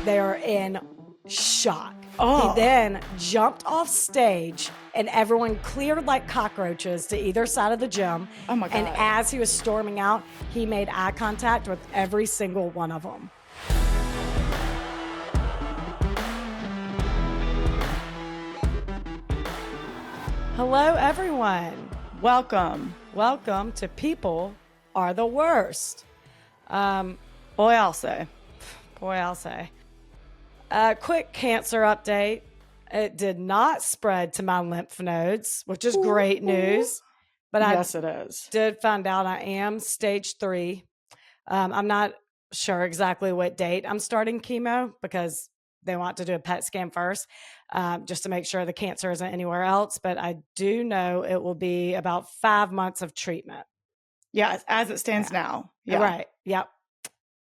They are in shock. Oh. He then jumped off stage and everyone cleared like cockroaches to either side of the gym. Oh my God. And as he was storming out, he made eye contact with every single one of them. Hello, everyone. Welcome. Welcome to People Are the Worst. Boy, I'll say. Quick cancer update. It did not spread to my lymph nodes, which is great news. But yes, it is. Did find out I am stage 3. I'm not sure exactly what date I'm starting chemo because they want to do a PET scan first, just to make sure the cancer isn't anywhere else. But I do know it will be about 5 months of treatment. Yeah, as it stands now. Yeah. Right. Yep.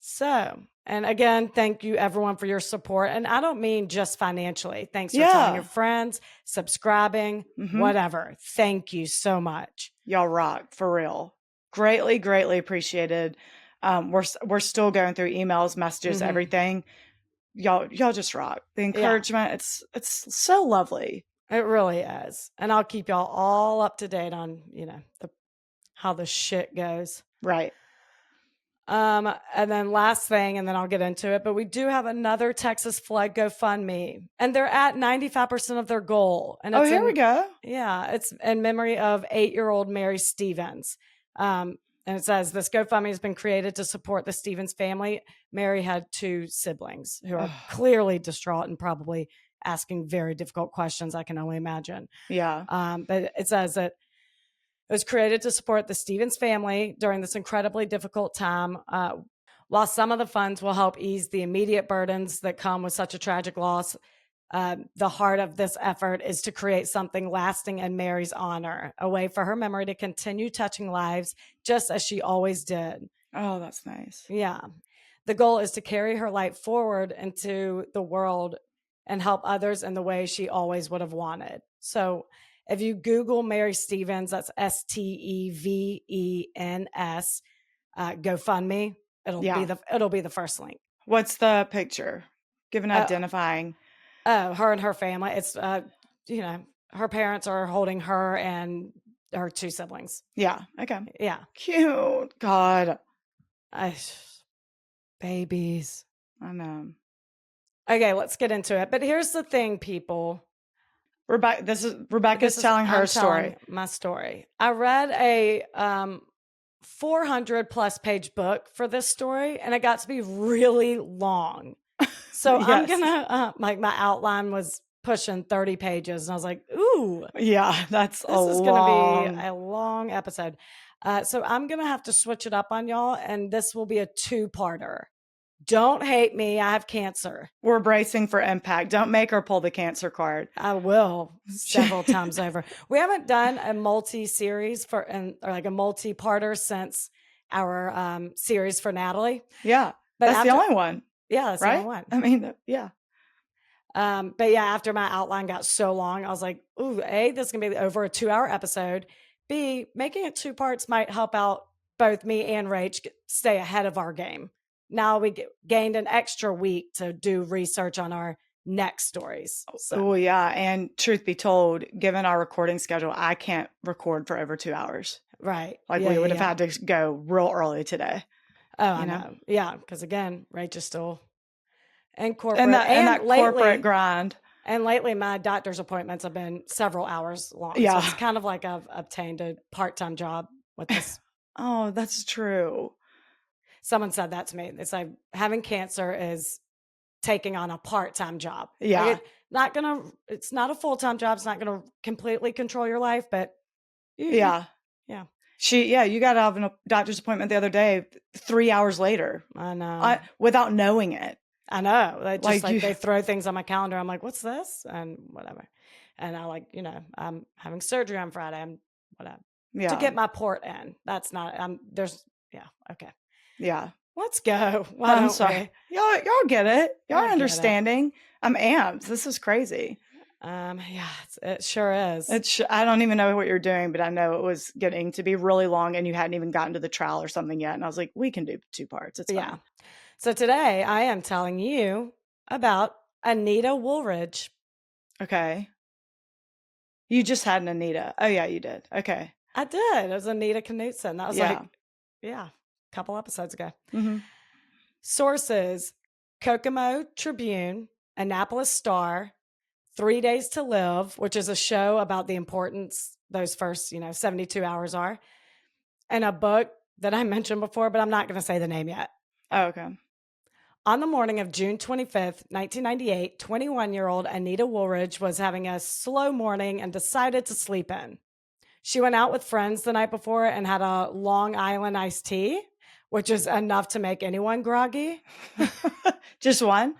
So, and again, thank you everyone for your support. And I don't mean just financially. Thanks for telling your friends, subscribing, whatever. Thank you so much. Y'all rock, for real. Greatly, greatly appreciated. We're still going through emails, messages, everything. Y'all just rock. The encouragement, it's so lovely. It really is. And I'll keep y'all all up to date on, how the shit goes. Right. And then last thing, and then I'll get into it, but we do have another Texas flood GoFundMe, and they're at 95% of their goal. And it's here we go. Yeah, it's in memory of 8-year-old Mary Stevens. And it says this GoFundMe has been created to support the Stevens family. Mary had 2 siblings who are clearly distraught and probably asking very difficult questions, I can only imagine. Yeah. But it says that it was created to support the Stevens family during this incredibly difficult time. While some of the funds will help ease the immediate burdens that come with such a tragic loss, the heart of this effort is to create something lasting in Mary's honor, a way for her memory to continue touching lives just as she always did. Oh, that's nice. Yeah. The goal is to carry her light forward into the world and help others in the way she always would have wanted. So if you Google Mary Stevens, that's Stevens, GoFundMe, it'll be the first link. What's the picture? Give an identifying. Her and her family. It's her parents are holding her and her 2 siblings. Yeah. Okay. Yeah. Cute. God. Babies. I know. Okay, let's get into it. But here's the thing, people. Rebecca's telling her story. My story. I read a 400 plus page book for this story, and it got to be really long. So Yes. I'm gonna my outline was pushing 30 pages, and I was like, "Ooh, yeah, this is gonna be a long episode." So I'm gonna have to switch it up on y'all, and this will be a 2-parter. Don't hate me. I have cancer. We're bracing for impact. Don't make her pull the cancer card. I will several times over. We haven't done a multi-series or like a multi-parter since our series for Natalie. Yeah, but that's the only one. Yeah, that's right? the only one. I mean, yeah. But yeah, after my outline got so long, I was like, ooh, A, this is going to be over a 2-hour episode. B, making it 2 parts might help out both me and Rach stay ahead of our game. Now we gained an extra week to do research on our next stories. Oh, yeah. And truth be told, given our recording schedule, I can't record for over 2 hours. Right. Like we would have had to go real early today. Oh, I know. Yeah. Because again, Rach is still in corporate. And that lately, corporate grind. And lately, my doctor's appointments have been several hours long. Yeah. So it's kind of like I've obtained a part-time job with this. Oh, that's true. Someone said that to me. It's like having cancer is taking on a part-time job. Yeah. Like it's not a full-time job. It's not going to completely control your life, but yeah. You got out of a doctor's appointment the other day, 3 hours later. I know. Without knowing it. I know. They throw things on my calendar. I'm like, what's this? And whatever. And I'm having surgery on Friday. I'm whatever. Yeah. To get my port in. That's not, okay. Yeah. Let's go. I'm sorry. Y'all get it. Y'all are understanding. I'm amped. This is crazy. Yeah, it sure is. I don't even know what you're doing, but I know it was getting to be really long and you hadn't even gotten to the trial or something yet. And I was like, we can do 2 parts. It's fine. So today I am telling you about Anita Woolridge. Okay. You just had an Anita. Oh, yeah, you did. Okay. I did. It was Anita Knutson. That was a couple episodes ago. Mm-hmm. Sources: Kokomo Tribune, Annapolis Star, 3 Days to Live, which is a show about the importance those first, 72 hours are, and a book that I mentioned before, but I'm not going to say the name yet. Oh, okay. On the morning of June 25th, 1998, 21-year-old Anita Woolridge was having a slow morning and decided to sleep in. She went out with friends the night before and had a Long Island iced tea, which is enough to make anyone groggy. Just one?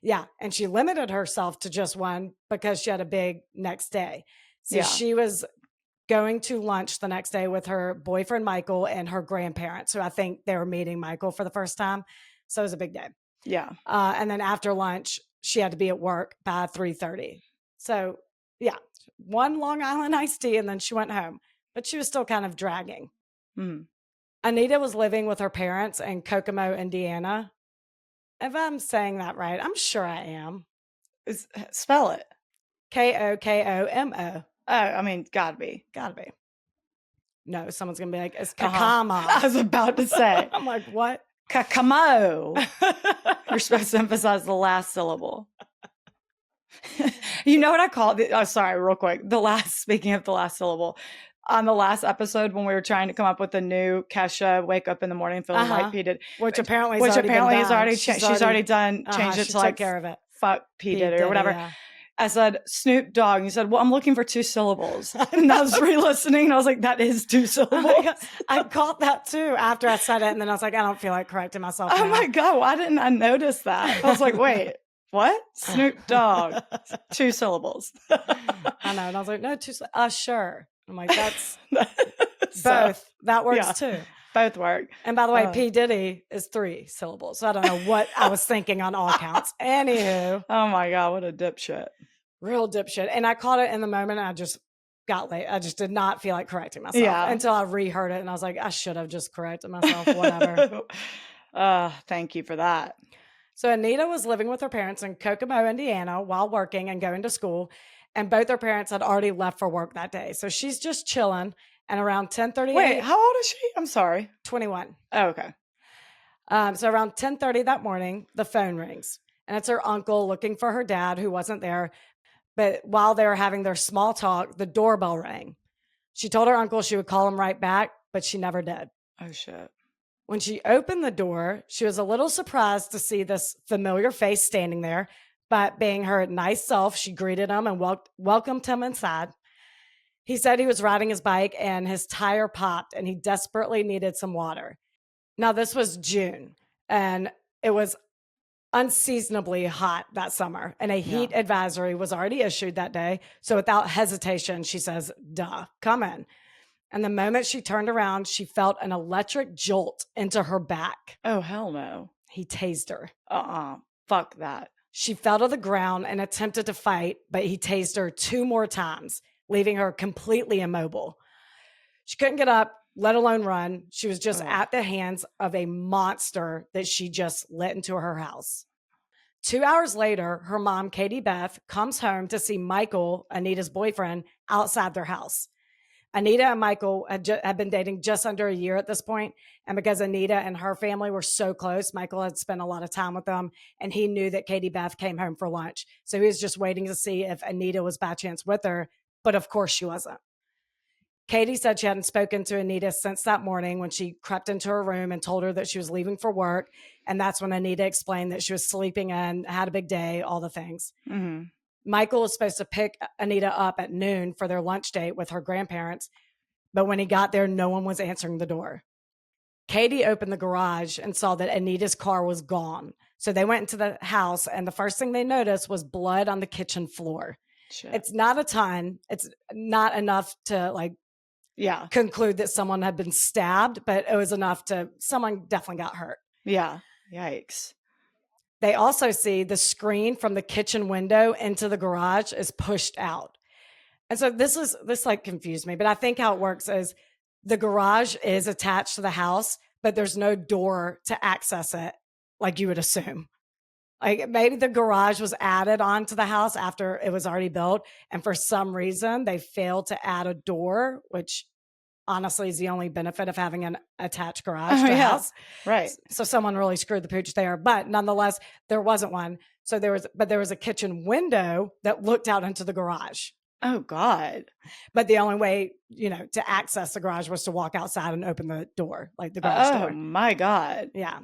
Yeah, and she limited herself to just one because she had a big next day. So she was going to lunch the next day with her boyfriend, Michael, and her grandparents, who I think they were meeting Michael for the first time. So it was a big day. Yeah. And then after lunch, she had to be at work by 3:30. So yeah, one Long Island iced tea, and then she went home. But she was still kind of dragging. Mm. Anita was living with her parents in Kokomo, Indiana. If I'm saying that right, I'm sure I am. Spell it. Kokomo. Oh, I mean, gotta be. Gotta be. No, someone's going to be like, it's Kakama. I was about to say. I'm like, what? Kakamo. You're supposed to emphasize the last syllable. You know what I call it? Oh, sorry, real quick. Speaking of the last syllable, on the last episode when we were trying to come up with a new Kesha wake up in the morning feeling like P Diddy, which apparently is already she's already done, changed it to like care of it. Fuck P Diddy or whatever. Yeah. I said Snoop Dogg, and you said, well, I'm looking for 2 syllables. And I was re-listening, and I was like, that is 2 syllables. I caught that too after I said it, and then I was like, I don't feel like correcting myself now. Oh my God, why didn't I notice that? I was like, wait, what? Snoop Dogg, 2 syllables. I know, and I was like, no, 2 syllables. Sure. I'm like, that's both. That works too. Both work. And by the way, P. Diddy is 3 syllables. So I don't know what I was thinking on all counts. Anywho. Oh my God, what a dipshit. Real dipshit. And I caught it in the moment and I just got late. I just did not feel like correcting myself until I reheard it. And I was like, I should have just corrected myself, whatever. Thank you for that. So Anita was living with her parents in Kokomo, Indiana while working and going to school. And both her parents had already left for work that day. So she's just chilling. And around 10:30. Wait, how old is she? I'm sorry. 21. Oh, okay. So around 10:30 that morning, the phone rings. And it's her uncle looking for her dad, who wasn't there. But while they were having their small talk, the doorbell rang. She told her uncle she would call him right back, but she never did. Oh, shit. When she opened the door, she was a little surprised to see this familiar face standing there. But being her nice self, she greeted him and welcomed him inside. He said he was riding his bike and his tire popped and he desperately needed some water. Now, this was June and it was unseasonably hot that summer and a heat advisory was already issued that day. So without hesitation, she says, duh, come in. And the moment she turned around, she felt an electric jolt into her back. Oh, hell no. He tased her. Fuck that. She fell to the ground and attempted to fight, but he tased her 2 more times, leaving her completely immobile. She couldn't get up, let alone run. She was just at the hands of a monster that she just let into her house. 2 hours later, her mom, Katie Beth, comes home to see Michael, Anita's boyfriend, outside their house. Anita and Michael had been dating just under a year at this point, and because Anita and her family were so close, Michael had spent a lot of time with them, and he knew that Katie Beth came home for lunch. So he was just waiting to see if Anita was by chance with her, but of course she wasn't. Katie said she hadn't spoken to Anita since that morning when she crept into her room and told her that she was leaving for work, and that's when Anita explained that she was sleeping in, had a big day, all the things. Mm-hmm. Michael was supposed to pick Anita up at noon for their lunch date with her grandparents, but when he got there, no one was answering the door. Katie opened the garage and saw that Anita's car was gone. So they went into the house, and the first thing they noticed was blood on the kitchen floor. Shit. It's not a ton. It's not enough to conclude that someone had been stabbed, but it was enough to, someone definitely got hurt. Yeah. Yikes. They also see the screen from the kitchen window into the garage is pushed out. And so this confused me, but I think how it works is the garage is attached to the house, but there's no door to access it like you would assume. Like maybe the garage was added onto the house after it was already built. And for some reason, they failed to add a door, which honestly is the only benefit of having an attached garage Oh, to a yeah. house. Right. So someone really screwed the pooch there. But nonetheless, there wasn't one. So there was a kitchen window that looked out into the garage. Oh, God. But the only way, to access the garage was to walk outside and open the door, like the garage Oh, door. my God. Yeah.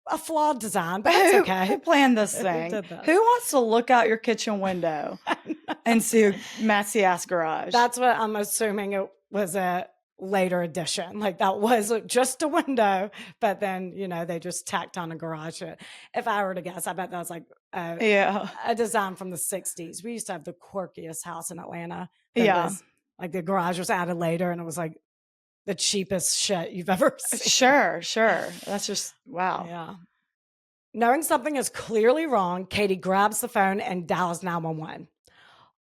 A flawed design, but that's okay. Who planned this thing? Who wants to look out your kitchen window and see a messy ass garage? That's what I'm assuming it was a later addition. Like that was just a window, but then, they just tacked on a garage. If I were to guess, I bet that was like a design from the 60s. We used to have the quirkiest house in Atlanta. Was, like the garage was added later and it was like the cheapest shit you've ever seen. Sure. That's just, wow. Yeah. Knowing something is clearly wrong, Katie grabs the phone and dials 911.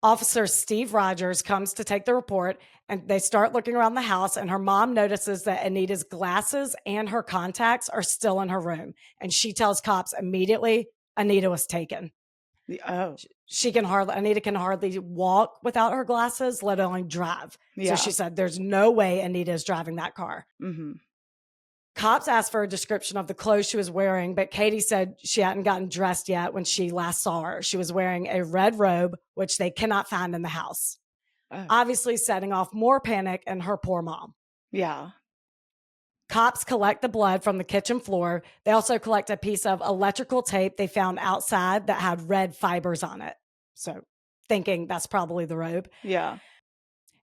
Officer Steve Rogers comes to take the report, and they start looking around the house, and her mom notices that Anita's glasses and her contacts are still in her room. And she tells cops immediately Anita was taken. Oh. Anita can hardly walk without her glasses, let alone drive. Yeah. So she said, there's no way Anita is driving that car. Mm-hmm. Cops asked for a description of the clothes she was wearing, but Katie said she hadn't gotten dressed yet when she last saw her. She was wearing a red robe, which they cannot find in the house. Oh. Obviously setting off more panic in her poor mom. Yeah. Cops collect the blood from the kitchen floor. They also collect a piece of electrical tape they found outside that had red fibers on it. So thinking that's probably the robe. Yeah.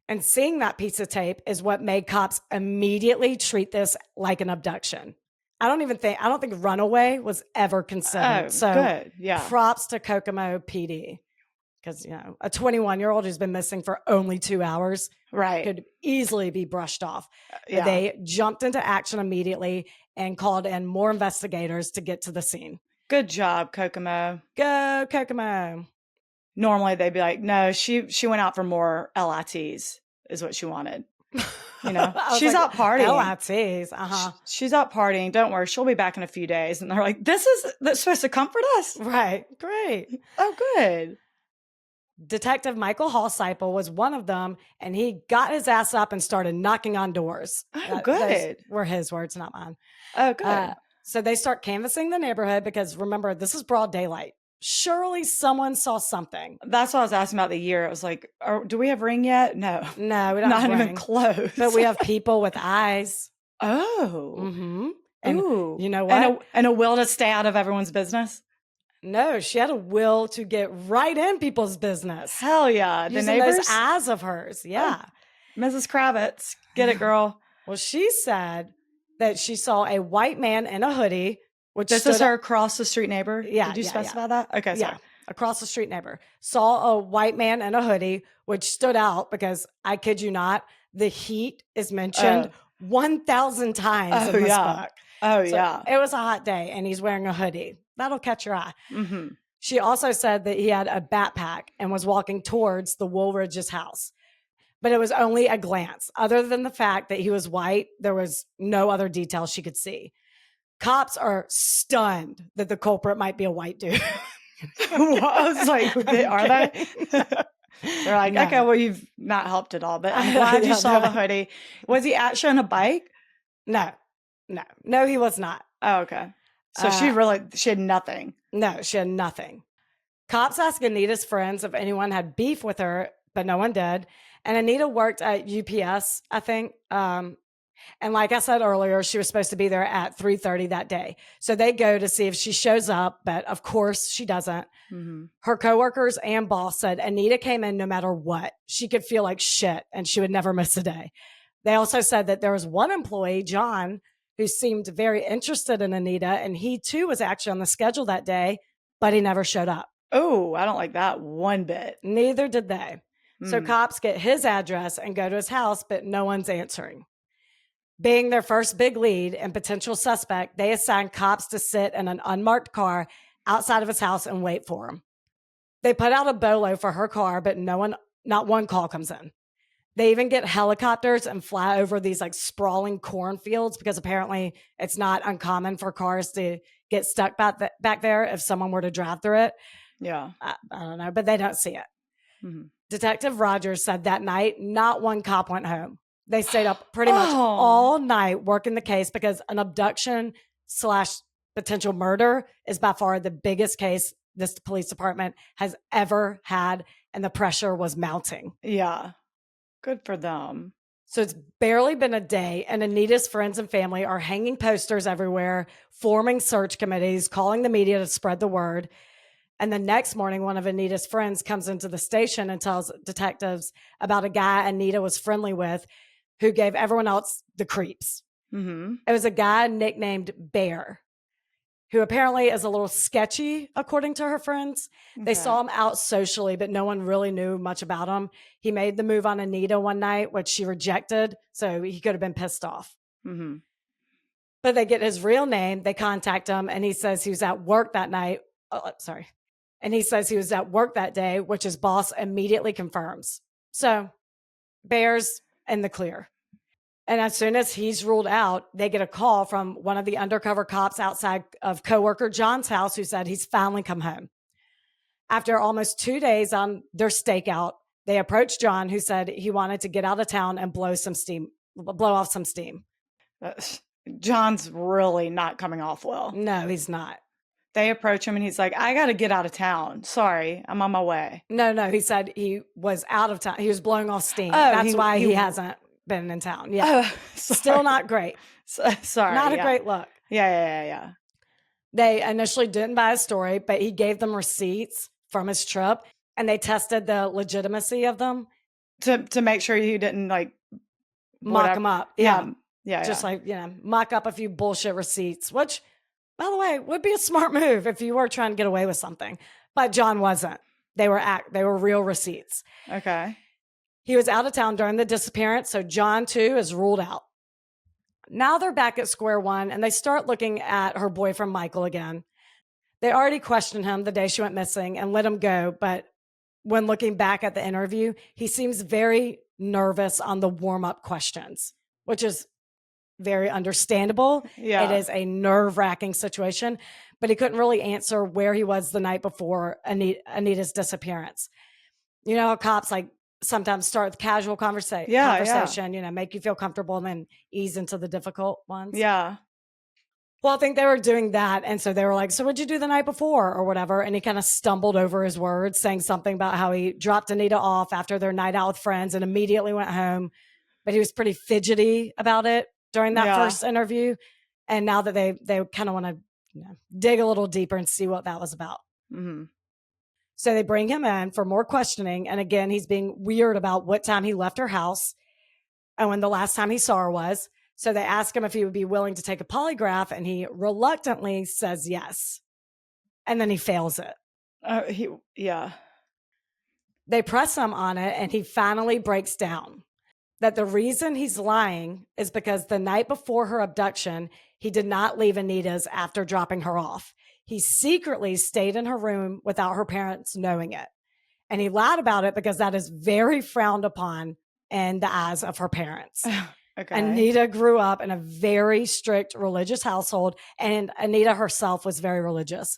And seeing that piece of tape is what made cops immediately treat this like an abduction. I don't think runaway was ever considered. Oh, so good. Yeah. Props to Kokomo PD. Because, a 21-year-old who's been missing for only 2 hours could easily be brushed off. Yeah. They jumped into action immediately and called in more investigators to get to the scene. Good job, Kokomo. Go, Kokomo. Normally they'd be like, no, she went out for more LITs is what she wanted. She's out partying. LITs, uh-huh. She's out partying. Don't worry, she'll be back in a few days. And they're like, that's supposed to comfort us? Right, great. Oh, good. Detective Michael Hallseipel was one of them, and he got his ass up and started knocking on doors. Oh, good. Those were his words, not mine. Oh, good. So they start canvassing the neighborhood because, remember, this is broad daylight. Surely someone saw something. That's what I was asking about the year. I was like, do we have Ring yet? No, we don't. Not even close. But we have people with eyes. Oh. Mm-hmm. And ooh. You know what? And a will to stay out of everyone's business? No, she had a will to get right in people's business. Hell yeah. The neighbors? Those eyes of hers. Yeah. Oh, Mrs. Kravitz. Get it, girl. Well, she said that she saw a white man in a hoodie. Which this is her across the street neighbor? Yeah. Did you specify that? Okay, sorry. Yeah, across the street neighbor. Saw a white man in a hoodie, which stood out because, I kid you not, the heat is mentioned 1,000 times in this book. Oh, so yeah. It was a hot day, and he's wearing a hoodie. That'll catch your eye. Mm-hmm. She also said that he had a backpack and was walking towards the Wooldridge's house. But it was only a glance. Other than the fact that he was white, there was no other detail she could see. Cops are stunned that the culprit might be a white dude. I was like, are they? They're like, no. Okay, well, you've not helped at all, but I'm glad you saw the hoodie. Was he actually on a bike? No, he was not. Oh, okay. So she had nothing. No, she had nothing. Cops asked Anita's friends if anyone had beef with her, but no one did. And Anita worked at UPS, I think. And like I said earlier, she was supposed to be there at 3:30 that day. So they go to see if she shows up, but of course she doesn't. Mm-hmm. Her coworkers and boss said Anita came in no matter what. She could feel like shit and she would never miss a day. They also said that there was one employee, John, who seemed very interested in Anita, and he too was actually on the schedule that day, but he never showed up. Oh, I don't like that one bit. Neither did they. So cops get his address and go to his house, but no one's answering. Being their first big lead and potential suspect, they assigned cops to sit in an unmarked car outside of his house and wait for him. They put out a bolo for her car, but not one call comes in. They even get helicopters and fly over these like sprawling cornfields because apparently it's not uncommon for cars to get stuck back there if someone were to drive through it. Yeah. I don't know, but they don't see it. Mm-hmm. Detective Rogers said that night, not one cop went home. They stayed up pretty much all night working the case because an abduction / potential murder is by far the biggest case this police department has ever had, and the pressure was mounting. Yeah. Good for them. So it's barely been a day, and Anita's friends and family are hanging posters everywhere, forming search committees, calling the media to spread the word. And the next morning, one of Anita's friends comes into the station and tells detectives about a guy Anita was friendly with who gave everyone else the creeps. Mm-hmm. It was a guy nicknamed Bear, who apparently is a little sketchy, according to her friends. They saw him out socially, but no one really knew much about him. He made the move on Anita one night, which she rejected, so he could have been pissed off. Mm-hmm. But they get his real name, they contact him, and he says he was at work that night. And he says he was at work that day, which his boss immediately confirms. So Bear's in the clear. And as soon as he's ruled out, they get a call from one of the undercover cops outside of coworker John's house who said he's finally come home. After almost 2 days on their stakeout, they approached John, who said he wanted to get out of town and blow off some steam. John's really not coming off well. No, he's not. They approach him and he's like, I got to get out of town. Sorry, I'm on my way. No, he said he was out of town. He was blowing off steam. That's why he hasn't been in town. Yeah. Still not great. Sorry. Not a great look. Yeah. They initially didn't buy his story, but he gave them receipts from his trip, and they tested the legitimacy of them. To make sure he didn't mock them up. Yeah. Just mock up a few bullshit receipts, which, by the way, would be a smart move if you were trying to get away with something. But John wasn't. They were real receipts. Okay. He was out of town during the disappearance, so John, too, is ruled out. Now they're back at square one, and they start looking at her boyfriend, Michael, again. They already questioned him the day she went missing and let him go, but when looking back at the interview, he seems very nervous on the warm-up questions, which is very understandable. Yeah. It is a nerve-wracking situation, but he couldn't really answer where he was the night before Anita's disappearance. You know, cops sometimes start with casual conversation, make you feel comfortable and then ease into the difficult ones. Yeah. Well, I think they were doing that. And so they were like, so what'd you do the night before or whatever? And he kind of stumbled over his words, saying something about how he dropped Anita off after their night out with friends and immediately went home. But he was pretty fidgety about it during that first interview. And now that they kind of want to dig a little deeper and see what that was about. Mm-hmm. So they bring him in for more questioning. And again, he's being weird about what time he left her house and when the last time he saw her was. So they ask him if he would be willing to take a polygraph, and he reluctantly says yes. And then he fails it. They press him on it, and he finally breaks down that the reason he's lying is because the night before her abduction, he did not leave Anita's after dropping her off. He secretly stayed in her room without her parents knowing it. And he lied about it because that is very frowned upon in the eyes of her parents. Okay. Anita grew up in a very strict religious household, and Anita herself was very religious.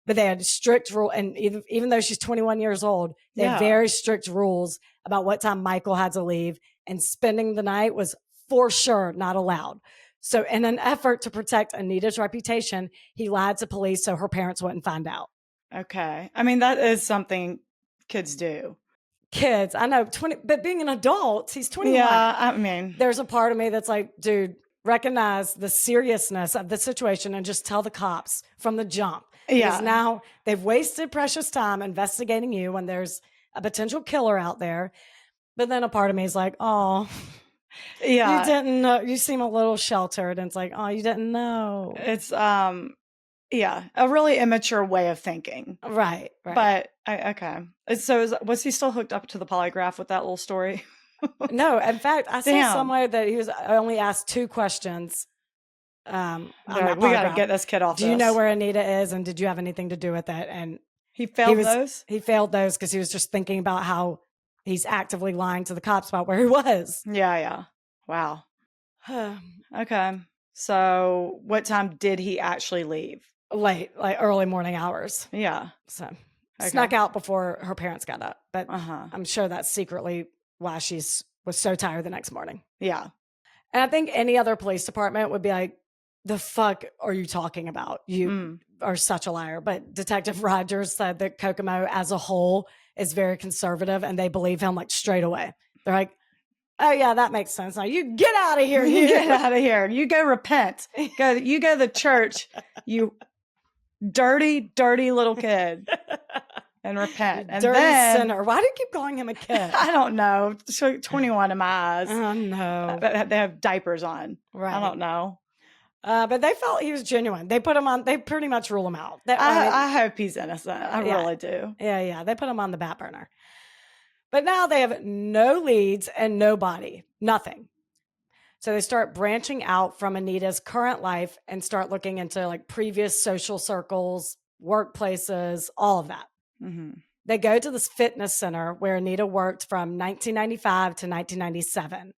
But they had strict rule, and even though she's 21 years old, they had very strict rules about what time Michael had to leave, and spending the night was for sure not allowed. So in an effort to protect Anita's reputation, he lied to police so her parents wouldn't find out. Okay. I mean, that is something kids do. Kids, I know, but being an adult, he's 21. Yeah, I mean, there's a part of me that's like, dude, recognize the seriousness of the situation and just tell the cops from the jump. Because now they've wasted precious time investigating you when there's a potential killer out there. But then a part of me is like, oh, you didn't know. You seem a little sheltered. And it's like, oh, you didn't know. It's, a really immature way of thinking. Right. But, okay. So was he still hooked up to the polygraph with that little story? No. In fact, I saw somewhere that he was only asked 2 questions. We got to get this kid off. Do you know where Anita is? And did you have anything to do with it? And he failed those? He failed those because he was just thinking about how he's actively lying to the cops about where he was. Yeah. Wow. Okay. So what time did he actually leave? late, like early morning hours. Yeah. So Okay. snuck out before her parents got up. But Uh-huh. I'm sure that's secretly why was so tired the next morning. Yeah. And I think any other police department would be like, the fuck are you talking about? You are such a liar. But Detective Rogers said that Kokomo as a whole is very conservative and they believe him like straight away. They're like, oh yeah, that makes sense. Now you get out of here. You Get out of here. You go repent. You go to church, you dirty, dirty little kid. And repent. And dirty then, sinner. Why do you keep calling him a kid? I don't know. 21 in my eyes. Oh no. They have diapers on. Right. I don't know. But they felt he was genuine. They put him on. They pretty much rule him out. I hope he's innocent. I really do. Yeah. They put him on the back burner. But now they have no leads and no body. Nothing. So they start branching out from Anita's current life and start looking into like previous social circles, workplaces, all of that. Mm-hmm. They go to this fitness center where Anita worked from 1995 to 1997.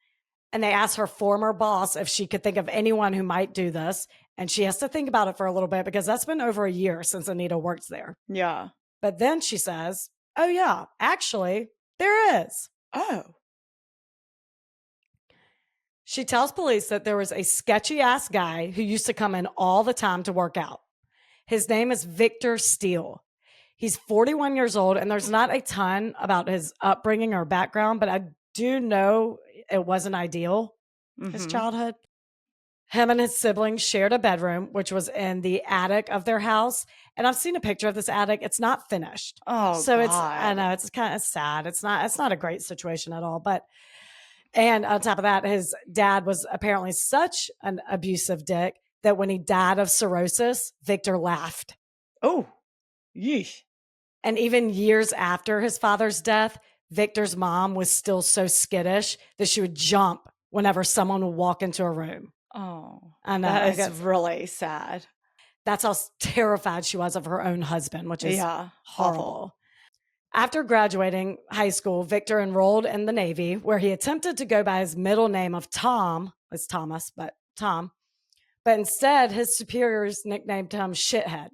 And they ask her former boss if she could think of anyone who might do this. And she has to think about it for a little bit because that's been over a year since Anita worked there. Yeah. But then she says, oh, yeah, actually, there is. Oh. She tells police that there was a sketchy ass guy who used to come in all the time to work out. His name is Victor Steele. He's 41 years old, and there's not a ton about his upbringing or background, but I do know it wasn't ideal, his childhood. Him and his siblings shared a bedroom, which was in the attic of their house. And I've seen a picture of this attic. It's not finished. Oh, so God. I know it's kind of sad. It's not a great situation at all. And on top of that, his dad was apparently such an abusive dick that when he died of cirrhosis, Victor laughed. Oh, yeesh. And even years after his father's death, Victor's mom was still so skittish that she would jump whenever someone would walk into a room. Oh, I know. that is really sad. That's how terrified she was of her own husband, which is horrible. Awful. After graduating high school, Victor enrolled in the Navy, where he attempted to go by his middle name of Tom. It's Thomas, but Tom. But instead, his superiors nicknamed him Shithead.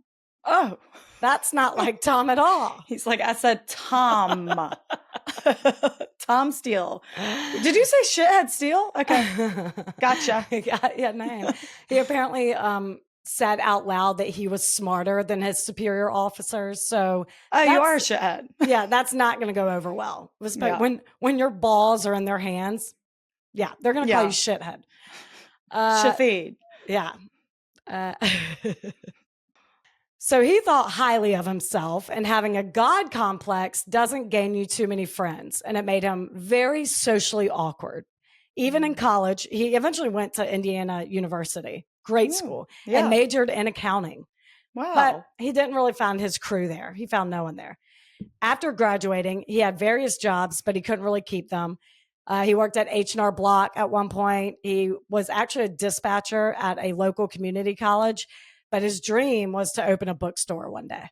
Oh. That's not like Tom at all. He's like, I said Tom. Tom Steele. Did you say shithead Steele? Okay. Gotcha. Yeah, man. He apparently said out loud that he was smarter than his superior officers. So you are a shithead. Yeah, that's not going to go over well. When your balls are in their hands, yeah, they're going to call you shithead. Shafid. Yeah. So he thought highly of himself, and having a God complex doesn't gain you too many friends. And it made him very socially awkward. Even in college, he eventually went to Indiana University, great school, and majored in accounting. Wow. But he didn't really find his crew there. He found no one there. After graduating, he had various jobs, but he couldn't really keep them. He worked at H&R Block at one point. He was actually a dispatcher at a local community college. But his dream was to open a bookstore one day.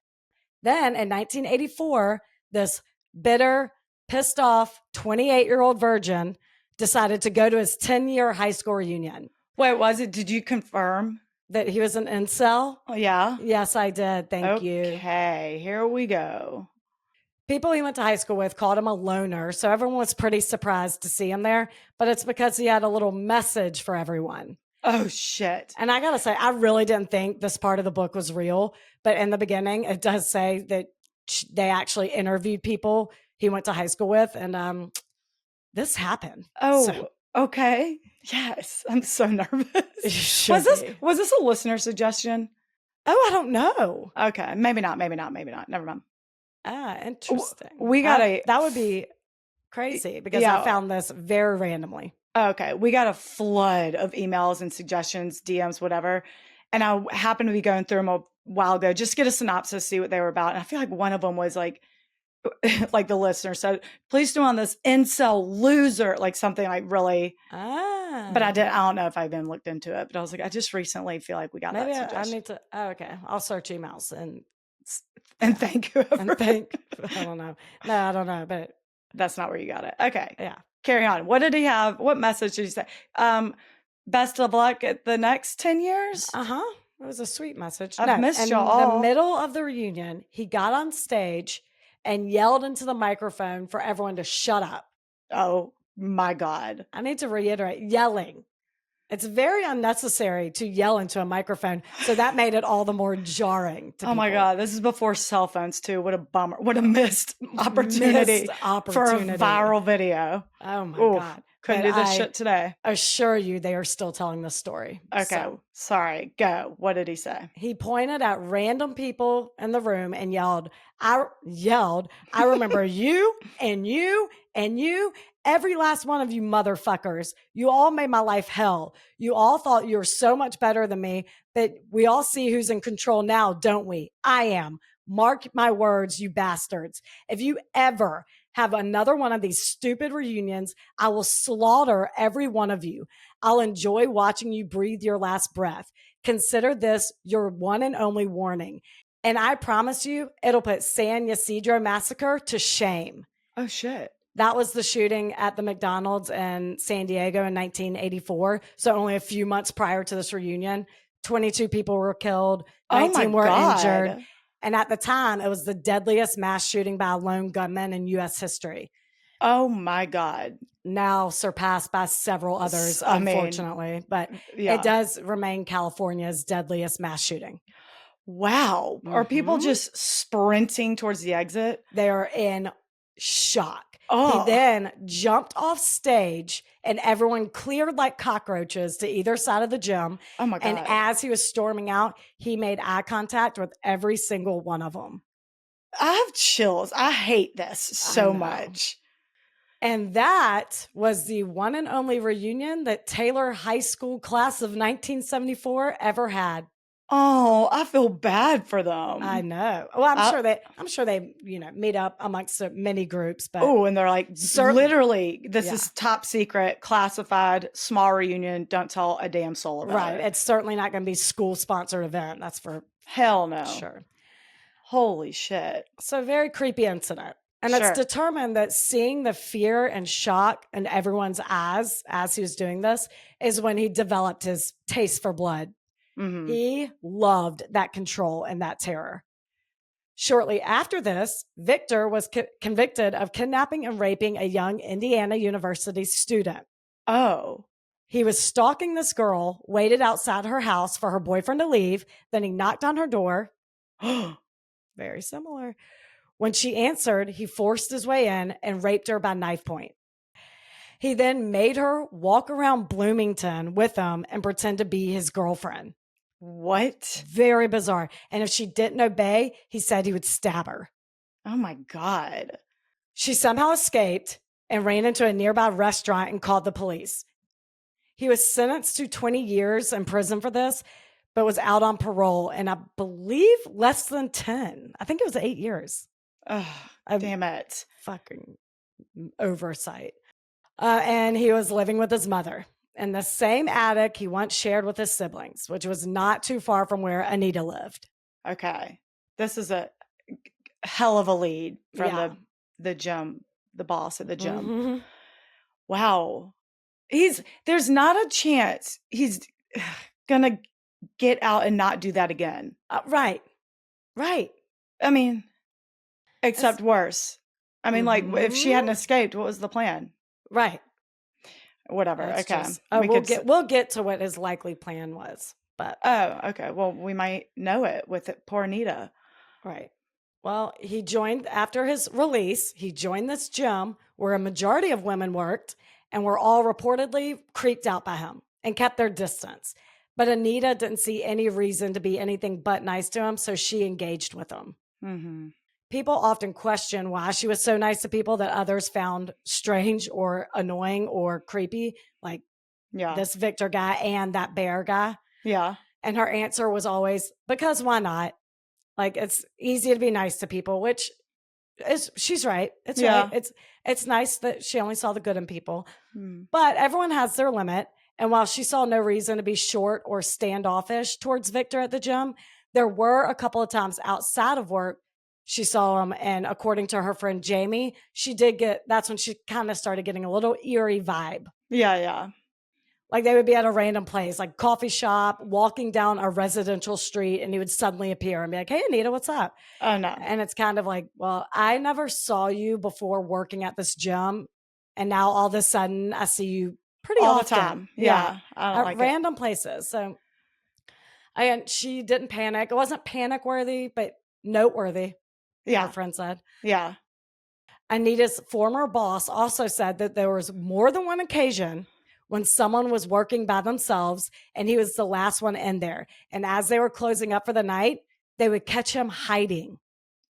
Then in 1984, this bitter, pissed off 28-year-old virgin decided to go to his 10-year high school reunion. Wait, did you confirm that he was an incel? Oh, yeah? Yes, I did. Thank you. Okay, here we go. People he went to high school with called him a loner, so everyone was pretty surprised to see him there. But it's because he had a little message for everyone. Oh, shit. And I got to say, I really didn't think this part of the book was real. But in the beginning, it does say that they actually interviewed people he went to high school with. And this happened. Oh, okay. Yes. I'm so nervous. Was this a listener suggestion? Oh, I don't know. Okay. Maybe not. Never mind. Interesting. That would be crazy because I found this very randomly. Okay. We got a flood of emails and suggestions, DMs, whatever. And I happened to be going through them a while ago, just get a synopsis, see what they were about. And I feel like one of them was like the listener said, please do on this incel loser, like something like really. But I don't know if I even looked into it, but I was like, I just recently feel like we got that suggestion. I need to, okay. I'll search emails and thank whoever. I don't know. No, I don't know, but that's not where you got it. Okay. Yeah. Carry on. What did he have? What message did he say? Best of luck at the next 10 years? Uh-huh. It was a sweet message. I've No, missed in y'all the all. middle of the reunion, he got on stage and yelled into the microphone for everyone to shut up. Oh my God. I need to reiterate, yelling. It's very unnecessary to yell into a microphone. So that made it all the more jarring to Oh my people. God. This is before cell phones too. What a bummer. What a missed opportunity, Missed for a opportunity. viral video. Oh my Oof. God. Couldn't But do this I shit today. assure you they are still telling the story. Okay. So Sorry. Go. What did he say? he pointed at random people in the room and I remember you and you and you, every last one of you motherfuckers. You all made my life hell. You all thought you were so much better than me, but we all see who's in control now, don't we? I am. Mark my words, you bastards. If you ever have another one of these stupid reunions, I will slaughter every one of you. I'll enjoy watching you breathe your last breath. Consider this your one and only warning. And I promise you, it'll put San Ysidro massacre to shame. Oh shit. That was the shooting at the McDonald's in San Diego in 1984. So only a few months prior to this reunion, 22 people were killed, 19 were injured. And at the time, it was the deadliest mass shooting by a lone gunman in U.S. history. Oh my God. Now surpassed by several others, unfortunately. But it does remain California's deadliest mass shooting. Wow. Are people just sprinting towards the exit? They are in shock. Oh. He then jumped off stage and everyone cleared like cockroaches to either side of the gym. Oh my God. And as he was storming out, he made eye contact with every single one of them. I have chills. I hate this so much. And that was the one and only reunion that Taylor High School class of 1974 ever had. Oh, I feel bad for them. I know. Well, I'm sure they, meet up amongst many groups, but and they're like, literally, this is top secret, classified, small reunion. Don't tell a damn soul about it. It's certainly not going to be school sponsored event. That's for hell no. Sure. Holy shit. So very creepy incident. And it's determined that seeing the fear and shock in everyone's eyes as he was doing this is when he developed his taste for blood. Mm-hmm. He loved that control and that terror. Shortly after this, Victor was convicted of kidnapping and raping a young Indiana University student. Oh. He was stalking this girl, waited outside her house for her boyfriend to leave. Then he knocked on her door. Very similar. When she answered, he forced his way in and raped her by knife point. He then made her walk around Bloomington with him and pretend to be his girlfriend. What? Very bizarre. And if she didn't obey, he said he would stab her. Oh my God. She somehow escaped and ran into a nearby restaurant and called the police. He was sentenced to 20 years in prison for this, but was out on parole, and I believe less than 10. I think it was 8 years. Oh, damn it. Fucking oversight. And he was living with his mother in the same attic he once shared with his siblings, which was not too far from where Anita lived. Okay. This is a hell of a lead from the gym, the boss at the gym. Mm-hmm. Wow. There's not a chance he's gonna get out and not do that again. Right. I mean, except worse. I mean, like, if she hadn't escaped, what was the plan? Right. Whatever. Okay. We'll get to what his likely plan was. But okay. Well, we might know it with poor Anita. Right. Well, after his release, he joined this gym where a majority of women worked and were all reportedly creeped out by him and kept their distance. But Anita didn't see any reason to be anything but nice to him, so she engaged with him. Mm-hmm. People often question why she was so nice to people that others found strange or annoying or creepy, like this Victor guy and that bear guy. Yeah. And her answer was always, because why not? Like, it's easy to be nice to people, which she's right. It's right. It's nice that she only saw the good in people. But everyone has their limit. And while she saw no reason to be short or standoffish towards Victor at the gym, there were a couple of times outside of work she saw him. And according to her friend Jamie, that's when she kind of started getting a little eerie vibe. Yeah. Like they would be at a random place, like coffee shop, walking down a residential street, and he would suddenly appear and be like, "Hey, Anita, what's up?" Oh, no. And it's kind of like, well, I never saw you before working at this gym. And now all of a sudden I see you pretty All the often. time. Yeah. I don't At like it. random places. So, and she didn't panic. It wasn't panic worthy, but noteworthy, her Yeah. friend said. Yeah. Anita's former boss also said that there was more than one occasion when someone was working by themselves and he was the last one in there. And as they were closing up for the night, they would catch him hiding.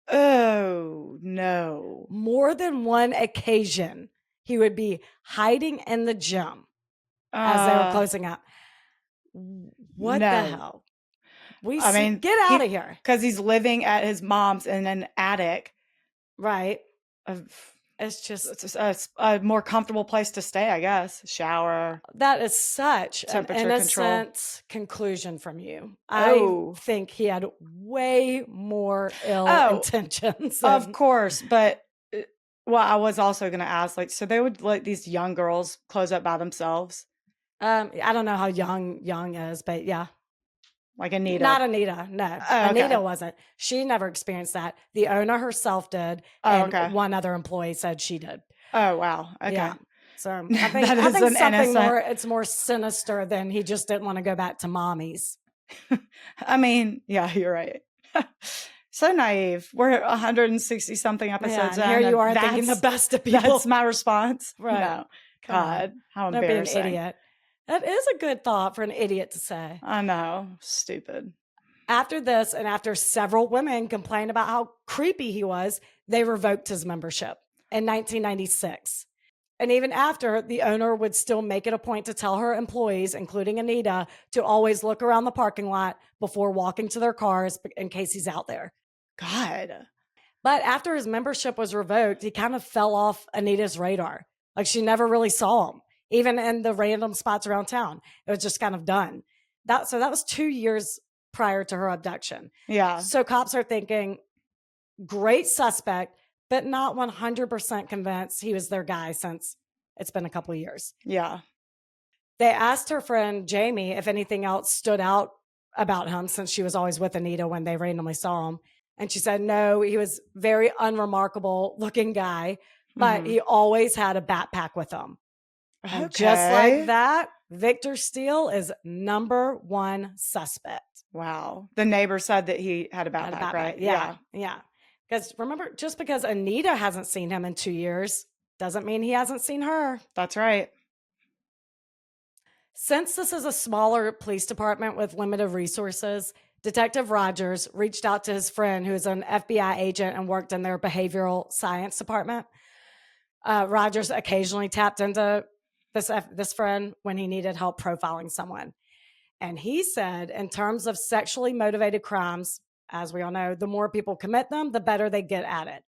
Oh, no. More than one occasion, he would be hiding in the gym as they were closing up. What the No. hell? I mean, Get out of here. because he's living at his mom's in an attic. Right. Of, It's just, it's a more comfortable place to stay, I guess. Shower. that is such an Temperature control. innocent conclusion from you. Oh. I think he had way more ill intentions. Of course. But, well, I was also going to ask, like, so they would let these young girls close up by themselves? I don't know how young is, but yeah. Like Anita. Not Anita, no. Oh, okay. Anita wasn't. She never experienced that. The owner herself did, Oh, and okay. one other employee said she did. Oh, wow. Okay. Yeah. So I That think is an something innocent- more. It's more sinister than he just didn't want to go back to mommy's. I mean, yeah, you're right. So naive. We're 160 something episodes Yeah, in. here you are and thinking the best of people. That's my response. Right. No. Come on. God, how Don't be an embarrassing. idiot. That is a good thought for an idiot to say. I know. Stupid. After this, and after several women complained about how creepy he was, they revoked his membership in 1996. And even after, the owner would still make it a point to tell her employees, including Anita, to always look around the parking lot before walking to their cars in case he's out there. God. But after his membership was revoked, he kind of fell off Anita's radar. Like she never really saw him, even in the random spots around town. It was just kind of done. So that was 2 years prior to her abduction. Yeah. So cops are thinking, great suspect, but not 100% convinced he was their guy since it's been a couple of years. Yeah. They asked her friend Jamie if anything else stood out about him since she was always with Anita when they randomly saw him. And she said, no, he was very unremarkable looking guy, but he always had a backpack with him. Okay. And just like that, Victor Steele is number one suspect. Wow. The neighbor said that he had a backpack, right? Yeah. Because remember, just because Anita hasn't seen him in 2 years doesn't mean he hasn't seen her. That's right. Since this is a smaller police department with limited resources, Detective Rogers reached out to his friend who is an FBI agent and worked in their behavioral science department. Rogers occasionally tapped into this friend when he needed help profiling someone. And he said, in terms of sexually motivated crimes, as we all know, the more people commit them, the better they get at it.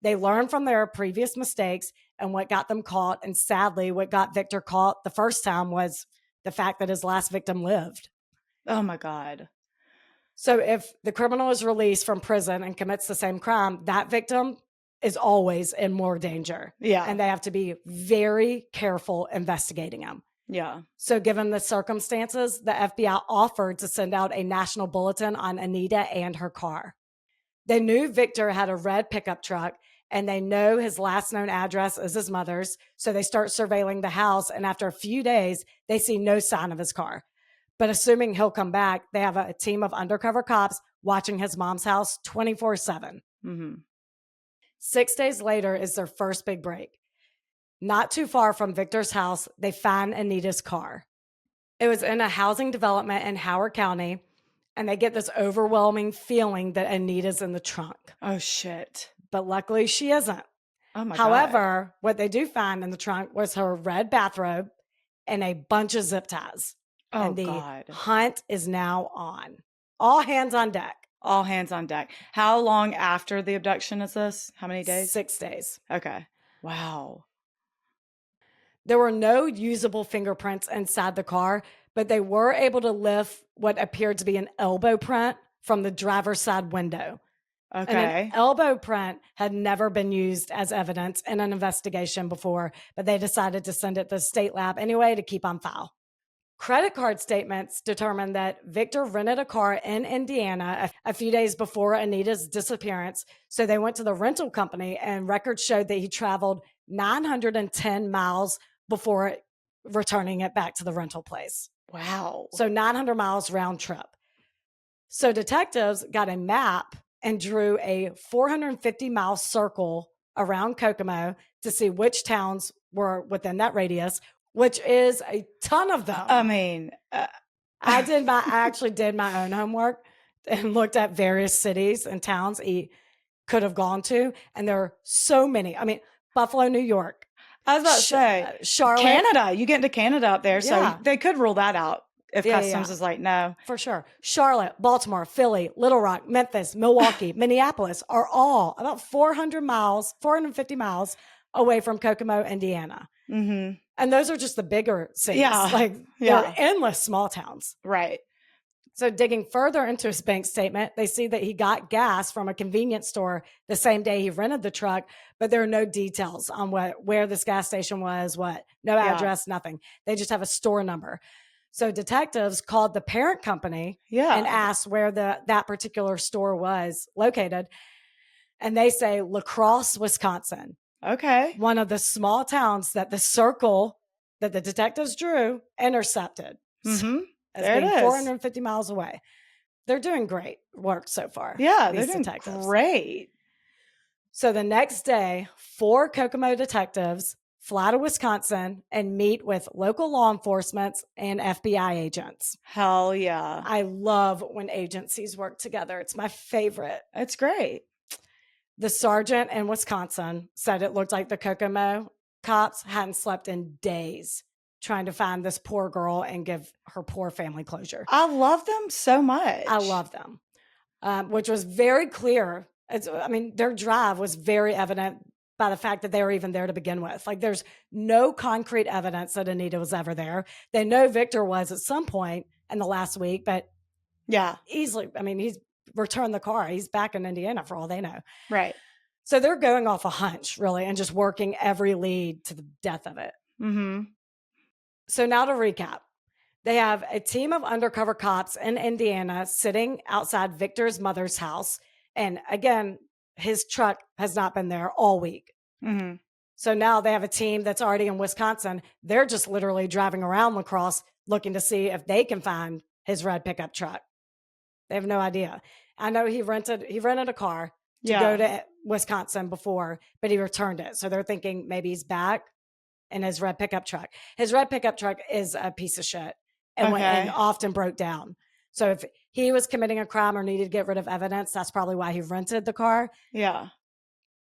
They learn from their previous mistakes and what got them caught. And sadly, what got Victor caught the first time was the fact that his last victim lived. Oh my God. So if the criminal is released from prison and commits the same crime, that victim is always in more danger. Yeah. And they have to be very careful investigating him. Yeah. So given the circumstances, the FBI offered to send out a national bulletin on Anita and her car. They knew Victor had a red pickup truck, and they know his last known address is his mother's. So they start surveilling the house, and after a few days, they see no sign of his car. But assuming he'll come back, they have a team of undercover cops watching his mom's house 24/7. Mm-hmm. 6 days later is their first big break. Not too far from Victor's house, they find Anita's car. It was in a housing development in Howard County, and they get this overwhelming feeling that Anita's in the trunk. Oh, shit. But luckily, she isn't. Oh, my God. However, what they do find in the trunk was her red bathrobe and a bunch of zip ties. Oh, and the God. hunt is now on. All hands on deck. All hands on deck. How long after the abduction is this? How many days? 6 days. Okay. Wow. There were no usable fingerprints inside the car, but they were able to lift what appeared to be an elbow print from the driver's side window. Okay. And an elbow print had never been used as evidence in an investigation before, but they decided to send it to the state lab anyway to keep on file. Credit card statements determined that Victor rented a car in Indiana a few days before Anita's disappearance. So they went to the rental company, and records showed that he traveled 910 miles before returning it back to the rental place. Wow. So 900 miles round trip. So detectives got a map and drew a 450-mile circle around Kokomo to see which towns were within that radius, which is a ton of them. I mean, I actually did my own homework and looked at various cities and towns he could have gone to, and there are so many. I mean, Buffalo, New York. I was about to say, Charlotte. Canada. You get into Canada up there, Yeah. so they could rule that out if customs is like, no. For sure. Charlotte, Baltimore, Philly, Little Rock, Memphis, Milwaukee, Minneapolis are all about 450 miles away from Kokomo, Indiana. Mm-hmm. And those are just the bigger cities. Yeah. Like, there are endless small towns. Right. So digging further into his bank statement, they see that he got gas from a convenience store the same day he rented the truck, but there are no details on where this gas station was, no address, nothing. They just have a store number. So detectives called the parent company and asked where that particular store was located. And they say La Crosse, Wisconsin. Okay. One of the small towns that the circle that the detectives drew intercepted. Mm-hmm. As being 450 miles away. They're doing great work so far. Yeah, they're doing great. So the next day, 4 Kokomo detectives fly to Wisconsin and meet with local law enforcement and FBI agents. Hell yeah. I love when agencies work together. It's my favorite. It's great. The sergeant in Wisconsin said it looked like the Kokomo cops hadn't slept in days trying to find this poor girl and give her poor family closure. I love them so much. I love them, which was very clear. Their drive was very evident by the fact that they were even there to begin with. Like, there's no concrete evidence that Anita was ever there. They know Victor was at some point in the last week, but easily, he's returned the car. He's back in Indiana for all they know. Right. So they're going off a hunch, really, and just working every lead to the death of it. Mm-hmm. So now to recap, they have a team of undercover cops in Indiana sitting outside Victor's mother's house. And again, his truck has not been there all week. Mm-hmm. So now they have a team that's already in Wisconsin. They're just literally driving around La Crosse looking to see if they can find his red pickup truck. They have no idea. I know he rented a car to go to Wisconsin before, but he returned it. So they're thinking maybe he's back in his red pickup truck. His red pickup truck is a piece of shit and often broke down. So if he was committing a crime or needed to get rid of evidence, that's probably why he rented the car. Yeah.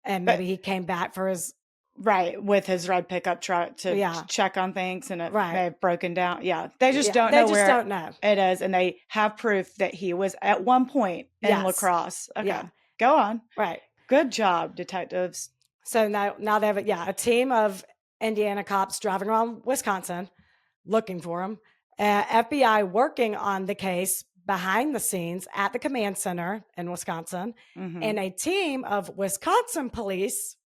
And maybe he came back for his... Right, with his red pickup truck to check on things, and it may have broken down. Yeah, they just don't know where it is, and they have proof that he was at one point in La Crosse. Okay, go on. Right. Good job, detectives. So now they have a team of Indiana cops driving around Wisconsin looking for him. FBI working on the case behind the scenes at the command center in Wisconsin, and a team of Wisconsin police